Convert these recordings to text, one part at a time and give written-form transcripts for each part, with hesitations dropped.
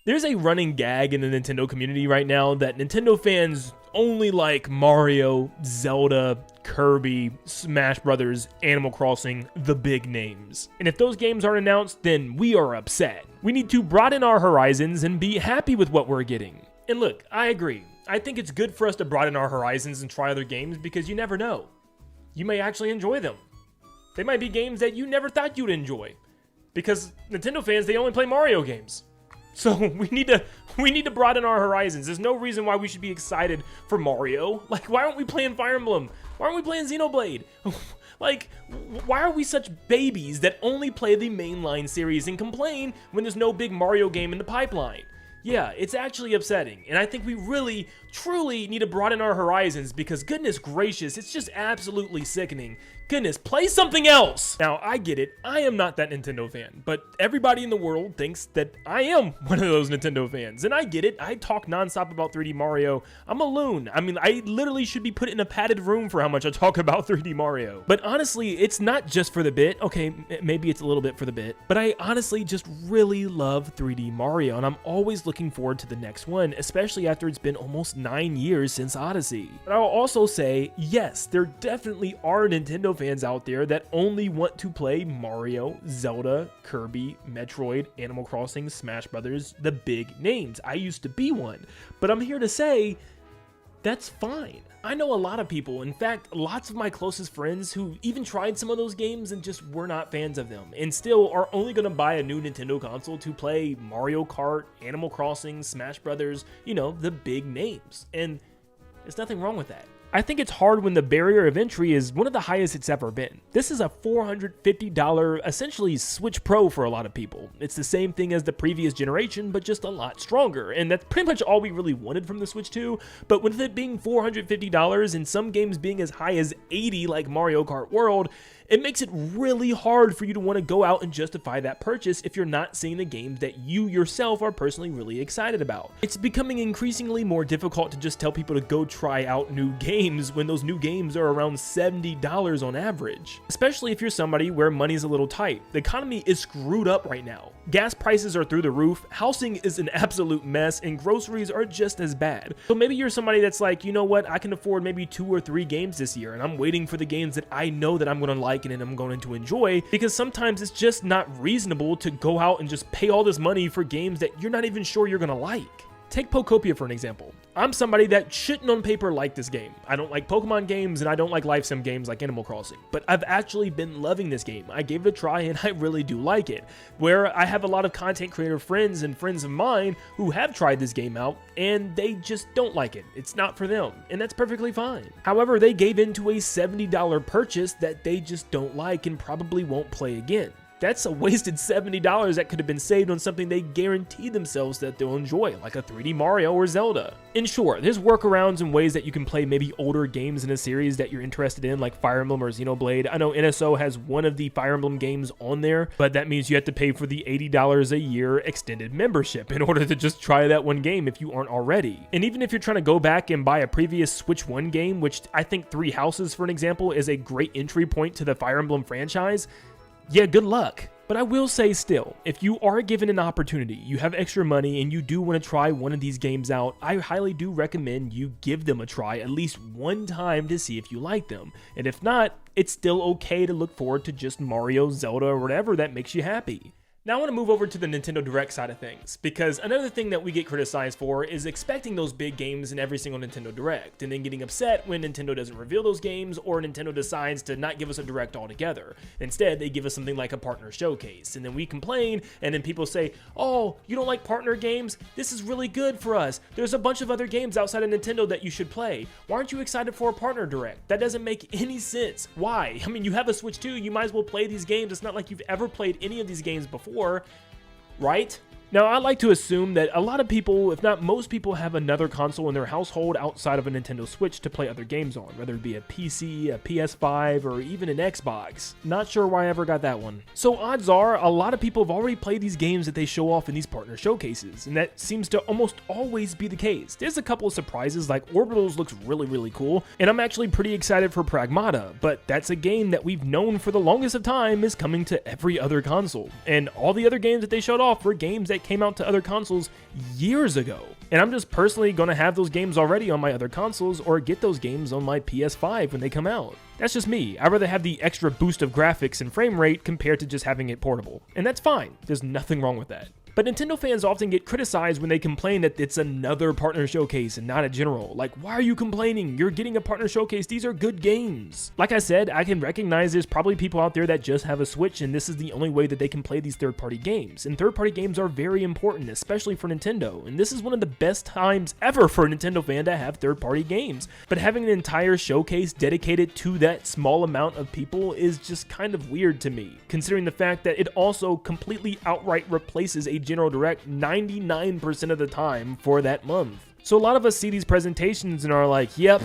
There's a running gag in the Nintendo community right now that Nintendo fans only like Mario, Zelda, Kirby, Smash Brothers, Animal Crossing, the big names. And if those games aren't announced, then we are upset. We need to broaden our horizons and be happy with what we're getting. And look, I agree. I think it's good for us to broaden our horizons and try other games because you never know. You may actually enjoy them. They might be games that you never thought you'd enjoy. Because Nintendo fans, they only play Mario games. So we need to broaden our horizons. There's no reason why we should be excited for Mario. Like, why aren't we playing Fire Emblem? Why aren't we playing Xenoblade? Like, why are we such babies that only play the mainline series and complain when there's no big Mario game in the pipeline? Yeah, it's actually upsetting, and I think we really, truly need to broaden our horizons because goodness gracious, it's just absolutely sickening. Goodness, play something else! Now, I get it, I am not that Nintendo fan, but everybody in the world thinks that I am one of those Nintendo fans, and I get it, I talk nonstop about 3D Mario. I'm a loon. I mean, I literally should be put in a padded room for how much I talk about 3D Mario. But honestly, it's not just for the bit. Okay, maybe it's a little bit for the bit, but I honestly just really love 3D Mario, and I'm always looking forward to the next one, especially after it's been almost 9 years since Odyssey. But I'll also say, yes, there definitely are Nintendo fans out there that only want to play Mario, Zelda, Kirby, Metroid, Animal Crossing, Smash Brothers, the big names. I used to be one, but I'm here to say that's fine. I know a lot of people, in fact, lots of my closest friends who even tried some of those games and just were not fans of them, and still are only going to buy a new Nintendo console to play Mario Kart, Animal Crossing, Smash Brothers, you know, the big names. And there's nothing wrong with that. I think it's hard when the barrier of entry is one of the highest it's ever been. This is a $450 essentially Switch Pro for a lot of people. It's the same thing as the previous generation, but just a lot stronger, and that's pretty much all we really wanted from the Switch 2, but with it being $450 and some games being as high as $80 like Mario Kart World, it makes it really hard for you to want to go out and justify that purchase if you're not seeing the games that you yourself are personally really excited about. It's becoming increasingly more difficult to just tell people to go try out new games when those new games are around $70 on average. Especially if you're somebody where money's a little tight. The economy is screwed up right now. Gas prices are through the roof, housing is an absolute mess, and groceries are just as bad. So maybe you're somebody that's like, you know what, I can afford maybe 2 or 3 games this year, and I'm waiting for the games that I know that I'm going to like and I'm going to enjoy, because sometimes it's just not reasonable to go out and just pay all this money for games that you're not even sure you're going to like. Take Pokopia for an example. I'm somebody that shouldn't on paper like this game. I don't like Pokemon games and I don't like life sim games like Animal Crossing, but I've actually been loving this game. I gave it a try and I really do like it. Where I have a lot of content creator friends and friends of mine who have tried this game out and they just don't like it. It's not for them, and that's perfectly fine. However, they gave into a $70 purchase that they just don't like and probably won't play again. That's a wasted $70 that could have been saved on something they guarantee themselves that they'll enjoy, like a 3D Mario or Zelda. And sure, there's workarounds and ways that you can play maybe older games in a series that you're interested in, like Fire Emblem or Xenoblade. I know NSO has one of the Fire Emblem games on there, but that means you have to pay for the $80 a year extended membership in order to just try that one game if you aren't already. And even if you're trying to go back and buy a previous Switch 1 game, which I think Three Houses, for an example, is a great entry point to the Fire Emblem franchise, yeah, good luck. But I will say still, if you are given an opportunity, you have extra money, and you do want to try one of these games out, I highly do recommend you give them a try at least one time to see if you like them. And if not, it's still okay to look forward to just Mario, Zelda, or whatever that makes you happy. Now I want to move over to the Nintendo Direct side of things, because another thing that we get criticized for is expecting those big games in every single Nintendo Direct, and then getting upset when Nintendo doesn't reveal those games, or Nintendo decides to not give us a Direct altogether. Instead, they give us something like a partner showcase, and then we complain, and then people say, oh, you don't like partner games? This is really good for us. There's a bunch of other games outside of Nintendo that you should play. Why aren't you excited for a partner Direct? That doesn't make any sense. Why? I mean, you have a Switch 2, you might as well play these games. It's not like you've ever played any of these games before, right? Now, I like to assume that a lot of people, if not most people, have another console in their household outside of a Nintendo Switch to play other games on, whether it be a PC, a PS5, or even an Xbox. Not sure why I ever got that one. So odds are, a lot of people have already played these games that they show off in these partner showcases, and that seems to almost always be the case. There's a couple of surprises, like Orbitals looks really cool, and I'm actually pretty excited for Pragmata, but that's a game that we've known for the longest of time is coming to every other console, and all the other games that they showed off were games that that came out to other consoles years ago. And I'm just personally gonna have those games already on my other consoles or get those games on my PS5 when they come out. That's just me. I'd rather have the extra boost of graphics and frame rate compared to just having it portable. And that's fine. There's nothing wrong with that. But Nintendo fans often get criticized when they complain that it's another partner showcase and not a general. Like, why are you complaining? You're getting a partner showcase. These are good games. Like I said, I can recognize there's probably people out there that just have a Switch and this is the only way that they can play these third-party games. And third-party games are very important, especially for Nintendo. And this is one of the best times ever for a Nintendo fan to have third-party games. But having an entire showcase dedicated to that small amount of people is just kind of weird to me, considering the fact that it also completely outright replaces a General Direct 99% of the time for that month. So a lot of us see these presentations and are like, yep,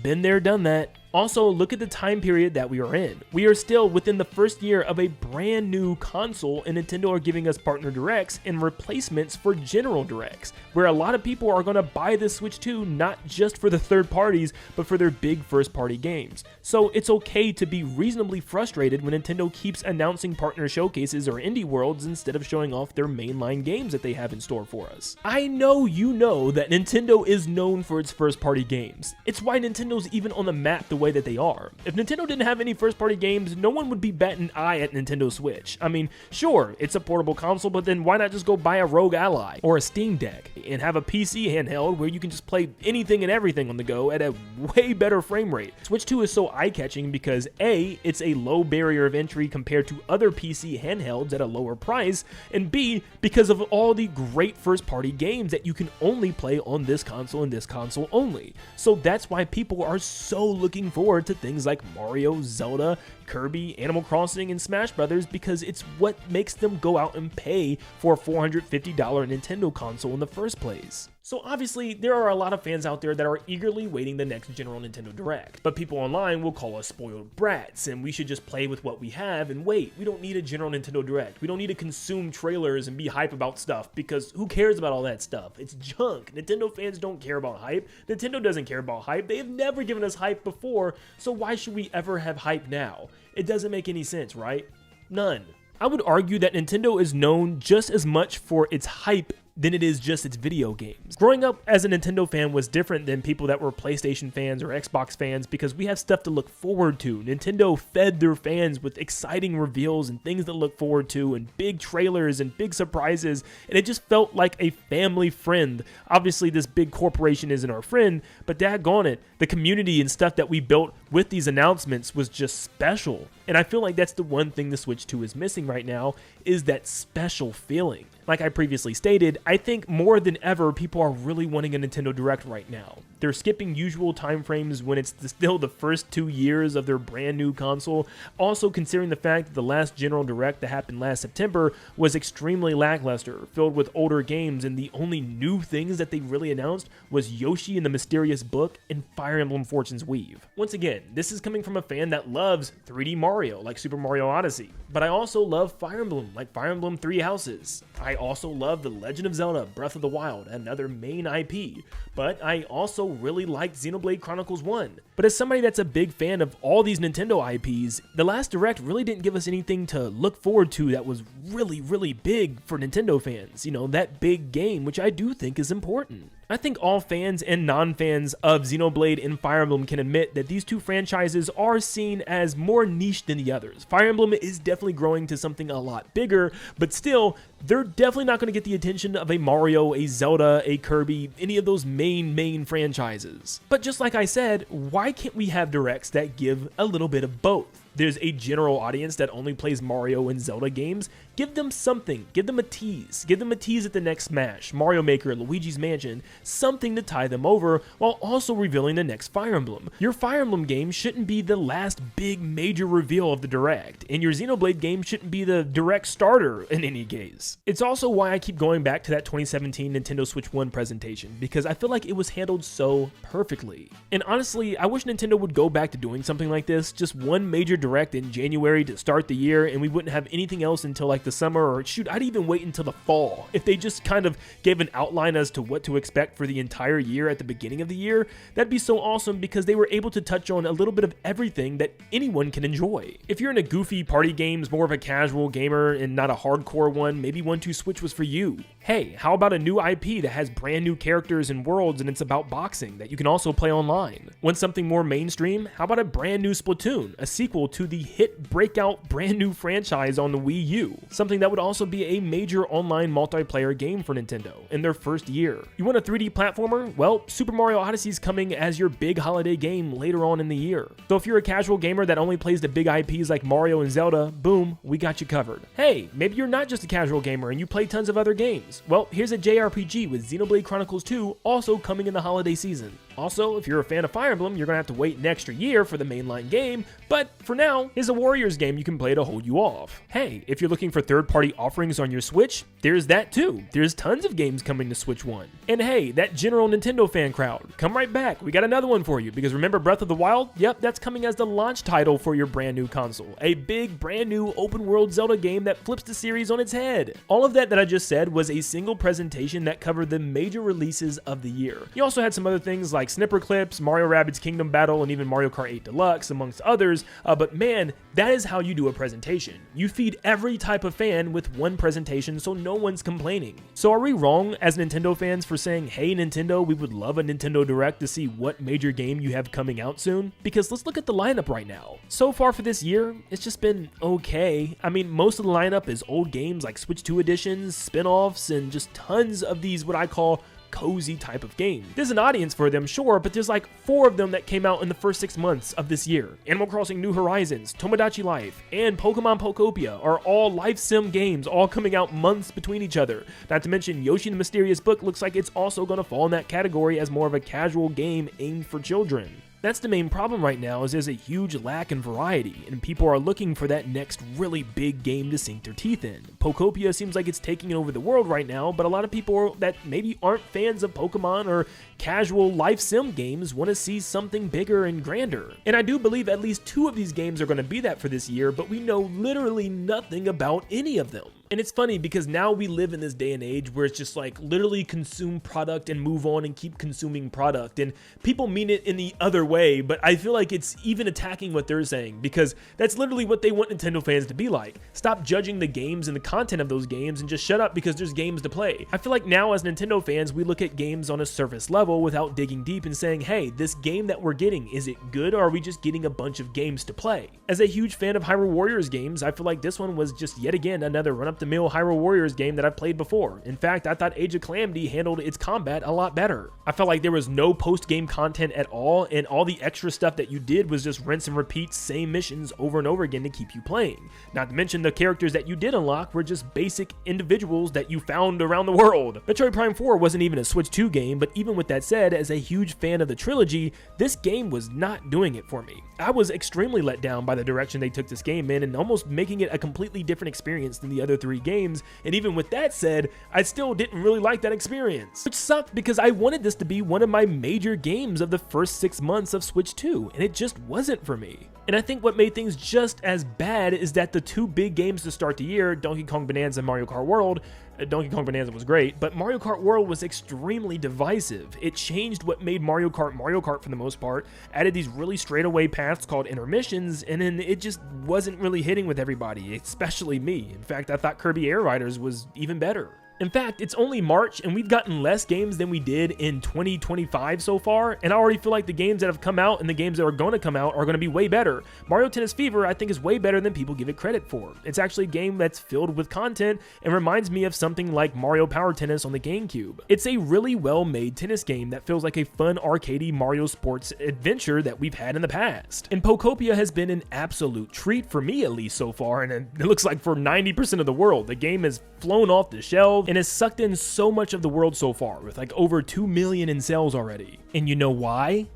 been there, done that. Also, look at the time period that we are in. We are still within the first year of a brand new console, and Nintendo are giving us partner directs and replacements for general directs, where a lot of people are going to buy this Switch 2 not just for the third parties, but for their big first party games. So it's okay to be reasonably frustrated when Nintendo keeps announcing partner showcases or indie worlds instead of showing off their mainline games that they have in store for us. I know you know that Nintendo is known for its first party games. It's why Nintendo's even on the map the way that they are. If Nintendo didn't have any first-party games, no one would be batting an eye at Nintendo Switch. I mean, sure, it's a portable console, but then why not just go buy a Rogue Ally or a Steam Deck and have a PC handheld where you can just play anything and everything on the go at a way better frame rate? Switch 2 is so eye-catching because A, it's a low barrier of entry compared to other PC handhelds at a lower price, and B, because of all the great first-party games that you can only play on this console and this console only. So that's why people are so looking forward to things like Mario, Zelda, Kirby, Animal Crossing, and Smash Brothers, because it's what makes them go out and pay for a $450 Nintendo console in the first place. So obviously, there are a lot of fans out there that are eagerly waiting the next general Nintendo Direct, but people online will call us spoiled brats, and we should just play with what we have and wait. We don't need a general Nintendo Direct. We don't need to consume trailers and be hype about stuff, because who cares about all that stuff? It's junk. Nintendo fans don't care about hype. Nintendo doesn't care about hype. They have never given us hype before, so why should we ever have hype now? It doesn't make any sense, right? None. I would argue that Nintendo is known just as much for its hype than it is just its video games. Growing up as a Nintendo fan was different than people that were PlayStation fans or Xbox fans, because we have stuff to look forward to. Nintendo fed their fans with exciting reveals and things to look forward to and big trailers and big surprises, and it just felt like a family friend. Obviously, this big corporation isn't our friend, but daggone it, the community and stuff that we built with these announcements was just special. And I feel like that's the one thing the Switch 2 is missing right now, is that special feeling. Like I previously stated, I think more than ever, people are really wanting a Nintendo Direct right now. They're skipping usual timeframes when it's still the first 2 years of their brand new console. Also considering the fact that the last General Direct that happened last September was extremely lackluster, filled with older games, and the only new things that they really announced was Yoshi and the Mysterious Book and Fire Emblem Fortune's Weave. Once again, this is coming from a fan that loves 3D Mario, like Super Mario Odyssey, but I also love Fire Emblem, like Fire Emblem Three Houses. I also love The Legend of Zelda Breath of the Wild, another main IP, but I also really liked Xenoblade Chronicles 1. But as somebody that's a big fan of all these Nintendo IPs, the last Direct really didn't give us anything to look forward to that was really big for Nintendo fans. You know, that big game, which I do think is important. I think all fans and non-fans of Xenoblade and Fire Emblem can admit that these two franchises are seen as more niche than the others. Fire Emblem is definitely growing to something a lot bigger, but still, they're definitely not going to get the attention of a Mario, a Zelda, a Kirby, any of those main franchises. But just like I said, why can't we have Directs that give a little bit of both? There's a general audience that only plays Mario and Zelda games. Give them something. Give them a tease. Give them a tease at the next Smash, Mario Maker, Luigi's Mansion, something to tie them over while also revealing the next Fire Emblem. Your Fire Emblem game shouldn't be the last big major reveal of the Direct, and your Xenoblade game shouldn't be the Direct starter in any case. It's also why I keep going back to that 2017 Nintendo Switch 1 presentation, because I feel like it was handled so perfectly. And honestly, I wish Nintendo would go back to doing something like this, just one major Direct Direct in January to start the year, and we wouldn't have anything else until like the summer, or shoot, I'd even wait until the fall. If they just kind of gave an outline as to what to expect for the entire year at the beginning of the year, that'd be so awesome because they were able to touch on a little bit of everything that anyone can enjoy. If you're in a goofy party games, more of a casual gamer and not a hardcore one, maybe 1-2 Switch was for you. Hey, how about a new IP that has brand new characters and worlds and it's about boxing that you can also play online? Want something more mainstream? How about a brand new Splatoon, a sequel to the hit breakout brand new franchise on the Wii U? Something that would also be a major online multiplayer game for Nintendo in their first year. You want a 3D platformer? Well, Super Mario Odyssey is coming as your big holiday game later on in the year. So if you're a casual gamer that only plays the big IPs like Mario and Zelda, boom, we got you covered. Hey, maybe you're not just a casual gamer and you play tons of other games. Well, here's a JRPG with Xenoblade Chronicles 2 also coming in the holiday season. Also, if you're a fan of Fire Emblem, you're gonna have to wait an extra year for the mainline game, but for now, here's a Warriors game you can play to hold you off. Hey, if you're looking for third-party offerings on your Switch, there's that too. There's tons of games coming to Switch 1. And hey, that general Nintendo fan crowd, come right back. We got another one for you, because remember Breath of the Wild? Yep, that's coming as the launch title for your brand new console. A big, brand new open-world Zelda game that flips the series on its head. All of that I just said was a single presentation that covered the major releases of the year. You also had some other things like snipper clips, Mario Rabbids Kingdom Battle, and even Mario Kart 8 Deluxe, amongst others, but man, that is how you do a presentation. You feed every type of fan with one presentation so no one's complaining. So are we wrong as Nintendo fans for saying, hey Nintendo, we would love a Nintendo Direct to see what major game you have coming out soon? Because let's look at the lineup right now. So far for this year, it's just been okay. I mean, most of the lineup is old games like Switch 2 editions, spin-offs, and just tons of these what I call cozy type of game. There's an audience for them, sure, but there's like 4 of them that came out in the first 6 months of this year. Animal Crossing New Horizons, Tomodachi Life, and Pokemon Pokopia are all life sim games, all coming out months between each other. Not to mention Yoshi and the Mysterious Book looks like it's also going to fall in that category as more of a casual game aimed for children. That's the main problem right now, is there's a huge lack in variety, and people are looking for that next really big game to sink their teeth in. Pokopia seems like it's taking over the world right now, but a lot of people that maybe aren't fans of Pokemon or casual life sim games want to see something bigger and grander. And I do believe at least 2 of these games are going to be that for this year, but we know literally nothing about any of them. And it's funny because now we live in this day and age where it's just like literally consume product and move on and keep consuming product. And people mean it in the other way, but I feel like it's even attacking what they're saying because that's literally what they want Nintendo fans to be like. Stop judging the games and the content of those games and just shut up because there's games to play. I feel like now as Nintendo fans, we look at games on a surface level without digging deep and saying, hey, this game that we're getting, is it good or are we just getting a bunch of games to play? As a huge fan of Hyrule Warriors games, I feel like this one was just yet again another run-up-the-mill Hyrule Warriors game that I've played before. In fact, I thought Age of Calamity handled its combat a lot better. I felt like there was no post-game content at all, and all the extra stuff that you did was just rinse and repeat same missions over and over again to keep you playing. Not to mention the characters that you did unlock were just basic individuals that you found around the world. Metroid Prime 4 wasn't even a Switch 2 game, but even with that said, as a huge fan of the trilogy, this game was not doing it for me. I was extremely let down by the direction they took this game in and almost making it a completely different experience than the other 3 games, and even with that said, I still didn't really like that experience. Which sucked because I wanted this to be one of my major games of the first 6 months of Switch 2, and it just wasn't for me. And I think what made things just as bad is that the 2 big games to start the year, Donkey Kong Bonanza and Mario Kart World, Donkey Kong Bonanza was great, but Mario Kart World was extremely divisive. It changed what made Mario Kart for the most part, added these really straightaway paths called intermissions, and then it just wasn't really hitting with everybody, especially me. In fact, I thought Kirby Air Riders was even better. In fact, it's only March and we've gotten less games than we did in 2025 so far, and I already feel like the games that have come out and the games that are going to come out are going to be way better. Mario Tennis Fever, I think, is way better than people give it credit for. It's actually a game that's filled with content and reminds me of something like Mario Power Tennis on the GameCube. It's a really well-made tennis game that feels like a fun arcadey Mario sports adventure that we've had in the past. And Pokopia has been an absolute treat for me, at least so far, and it looks like for 90% of the world. The game has flown off the shelves and has sucked in so much of the world so far, with like over 2 million in sales already. And you know why?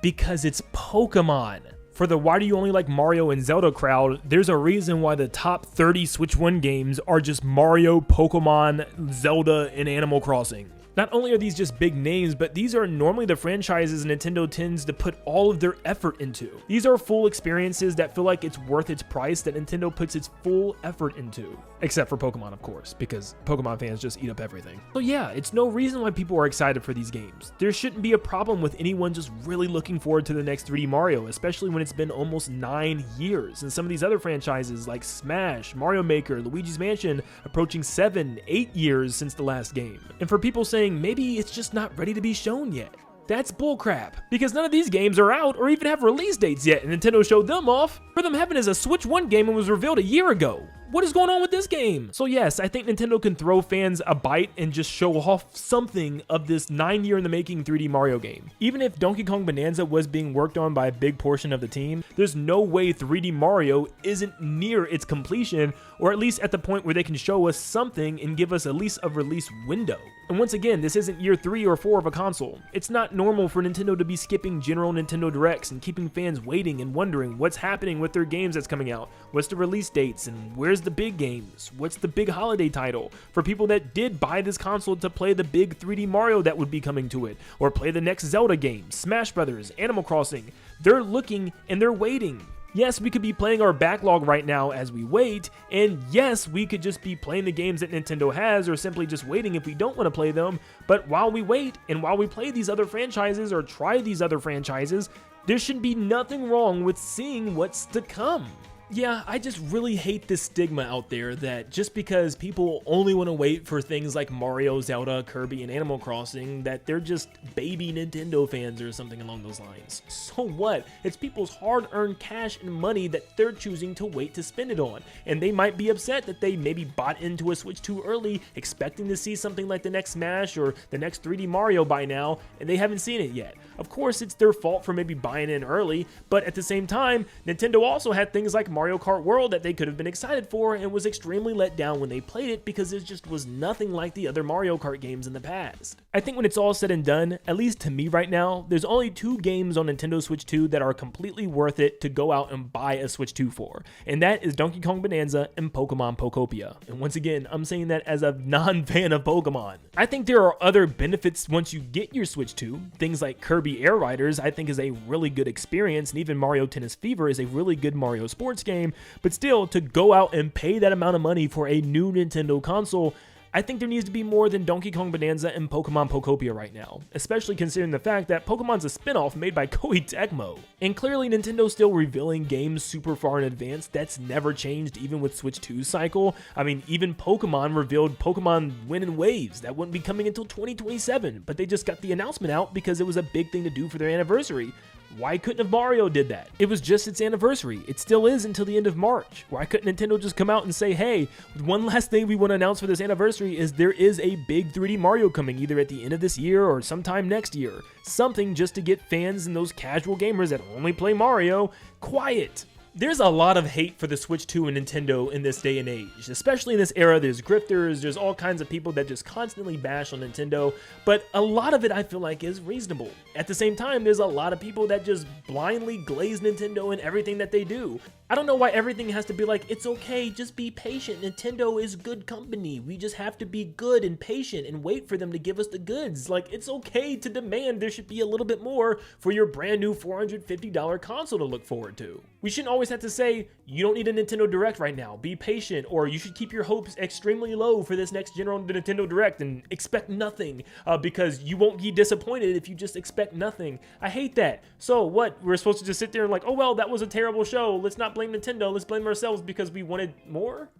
Because it's Pokemon. For the why do you only like Mario and Zelda crowd, there's a reason why the top 30 Switch 1 games are just Mario, Pokemon, Zelda, and Animal Crossing. Not only are these just big names, but these are normally the franchises Nintendo tends to put all of their effort into. These are full experiences that feel like it's worth its price, that Nintendo puts its full effort into. Except for Pokemon, of course, because Pokemon fans just eat up everything. So yeah, it's no reason why people are excited for these games. There shouldn't be a problem with anyone just really looking forward to the next 3D Mario, especially when it's been almost 9 years. And some of these other franchises like Smash, Mario Maker, Luigi's Mansion, approaching 7, 8 years since the last game. And for people saying maybe it's just not ready to be shown yet, that's bullcrap, because none of these games are out or even have release dates yet, and Nintendo showed them off. For them having as a Switch 1 game and was revealed a year ago. What is going on with this game? So yes, I think Nintendo can throw fans a bite and just show off something of this 9-year in the making 3D Mario game. Even if Donkey Kong Bonanza was being worked on by a big portion of the team, there's no way 3D Mario isn't near its completion, or at least at the point where they can show us something and give us at least a release window. And once again, this isn't year 3 or 4 of a console. It's not normal for Nintendo to be skipping general Nintendo Directs and keeping fans waiting and wondering what's happening with their games that's coming out, what's the release dates, and where's the big games, what's the big holiday title for people that did buy this console to play the big 3D Mario that would be coming to it, or play the next Zelda game, Smash Brothers, Animal Crossing. They're looking and they're waiting. Yes, we could be playing our backlog right now as we wait, and yes, we could just be playing the games that Nintendo has or simply just waiting if we don't want to play them, but while we wait and while we play these other franchises or try these other franchises, there should be nothing wrong with seeing what's to come. Yeah, I just really hate this stigma out there that just because people only want to wait for things like Mario, Zelda, Kirby, and Animal Crossing, that they're just baby Nintendo fans or something along those lines. So what? It's people's hard-earned cash and money that they're choosing to wait to spend it on. And they might be upset that they maybe bought into a Switch too early, expecting to see something like the next Smash or the next 3D Mario by now, and they haven't seen it yet. Of course, it's their fault for maybe buying in early, but at the same time, Nintendo also had things like Mario Kart World that they could have been excited for and was extremely let down when they played it because it just was nothing like the other Mario Kart games in the past. I think when it's all said and done, at least to me right now, there's only 2 games on Nintendo Switch 2 that are completely worth it to go out and buy a Switch 2 for, and that is Donkey Kong Bonanza and Pokemon Pokopia. And once again, I'm saying that as a non-fan of Pokemon. I think there are other benefits once you get your Switch 2, things like Kirby Air Riders I think is a really good experience, and even Mario Tennis Fever is a really good Mario sports game. But still, to go out and pay that amount of money for a new Nintendo console, I think there needs to be more than Donkey Kong Bonanza and Pokemon Pokopia right now, especially considering the fact that Pokemon's a spin-off made by Koei Tecmo. And clearly Nintendo's still revealing games super far in advance. That's never changed even with Switch 2's cycle. I mean, even Pokemon revealed Pokemon Wind and Waves. That wouldn't be coming until 2027, but they just got the announcement out because it was a big thing to do for their anniversary. Why couldn't have Mario did that? It was just its anniversary. It still is until the end of March. Why couldn't Nintendo just come out and say, hey, one last thing we want to announce for this anniversary is there is a big 3D Mario coming either at the end of this year or sometime next year. Something just to get fans and those casual gamers that only play Mario quiet. There's a lot of hate for the Switch 2 and Nintendo in this day and age, especially in this era. There's grifters, there's all kinds of people that just constantly bash on Nintendo, but a lot of it I feel like is reasonable. At the same time, there's a lot of people that just blindly glaze Nintendo in everything that they do. I don't know why everything has to be like, it's okay, just be patient. Nintendo is good company. We just have to be good and patient and wait for them to give us the goods. Like, it's okay to demand there should be a little bit more for your brand new $450 console to look forward to. We shouldn't always have to say, you don't need a Nintendo Direct right now, be patient, or you should keep your hopes extremely low for this next general Nintendo Direct and expect nothing, because you won't be disappointed if you just expect nothing. I hate that. So what, we're supposed to just sit there and like, oh well, that was a terrible show, let's not blame Nintendo, let's blame ourselves because we wanted more?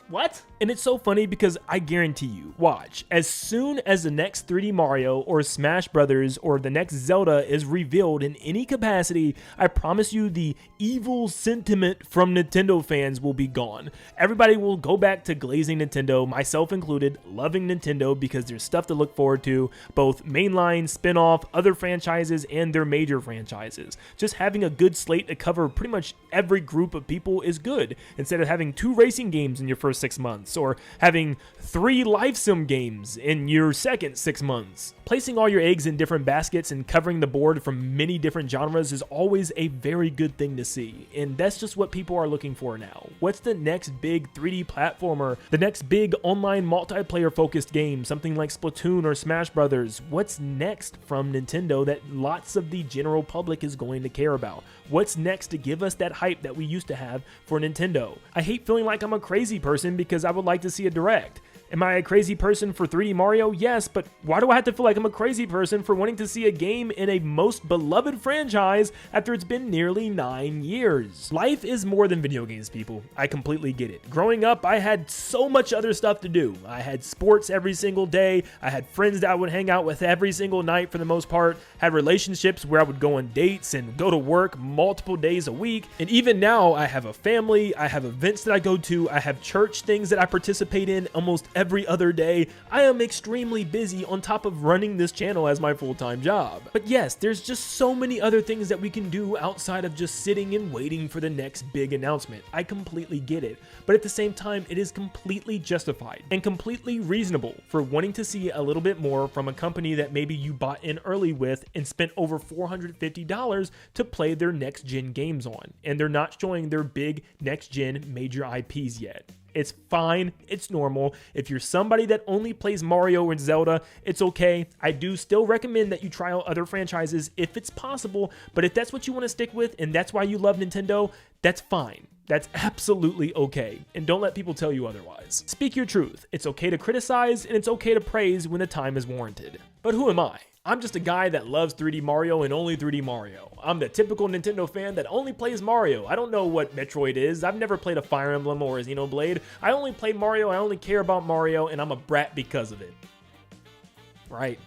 What? And it's so funny because I guarantee you, watch, as soon as the next 3D Mario or Smash Brothers or the next Zelda is revealed in any capacity, I promise you the evil sentiment from Nintendo fans will be gone. Everybody will go back to glazing Nintendo, myself included, loving Nintendo because there's stuff to look forward to, both mainline, spin-off, other franchises, and their major franchises. Just having a good slate to cover pretty much every group of people is good, instead of having 2 racing games in your first first 6 months, or having 3 life sim games in your second 6 months. Placing all your eggs in different baskets and covering the board from many different genres is always a very good thing to see, and that's just what people are looking for now. What's the next big 3D platformer? The next big online multiplayer focused game, something like Splatoon or Smash Brothers? What's next from Nintendo that lots of the general public is going to care about? What's next to give us that hype that we used to have for Nintendo? I hate feeling like I'm a crazy person because I would like to see a Direct. Am I a crazy person for 3D Mario? Yes, but why do I have to feel like I'm a crazy person for wanting to see a game in a most beloved franchise after it's been nearly 9 years? Life is more than video games, people. I completely get it. Growing up, I had so much other stuff to do. I had sports every single day. I had friends that I would hang out with every single night for the most part. Had relationships where I would go on dates and go to work multiple days a week. And even now, I have a family. I have events that I go to. I have church things that I participate in almost every other day. I am extremely busy on top of running this channel as my full-time job. But yes, there's just so many other things that we can do outside of just sitting and waiting for the next big announcement. I completely get it. But at the same time, it is completely justified and completely reasonable for wanting to see a little bit more from a company that maybe you bought in early with and spent over $450 to play their next-gen games on. And they're not showing their big next-gen major IPs yet. It's fine. It's normal. If you're somebody that only plays Mario and Zelda, it's okay. I do still recommend that you try out other franchises if it's possible, but if that's what you want to stick with and that's why you love Nintendo, that's fine. That's absolutely okay. And don't let people tell you otherwise. Speak your truth. It's okay to criticize and it's okay to praise when the time is warranted. But who am I? I'm just a guy that loves 3D Mario and only 3D Mario. I'm the typical Nintendo fan that only plays Mario. I don't know what Metroid is. I've never played a Fire Emblem or a Xenoblade. I only play Mario, I only care about Mario, and I'm a brat because of it. Right.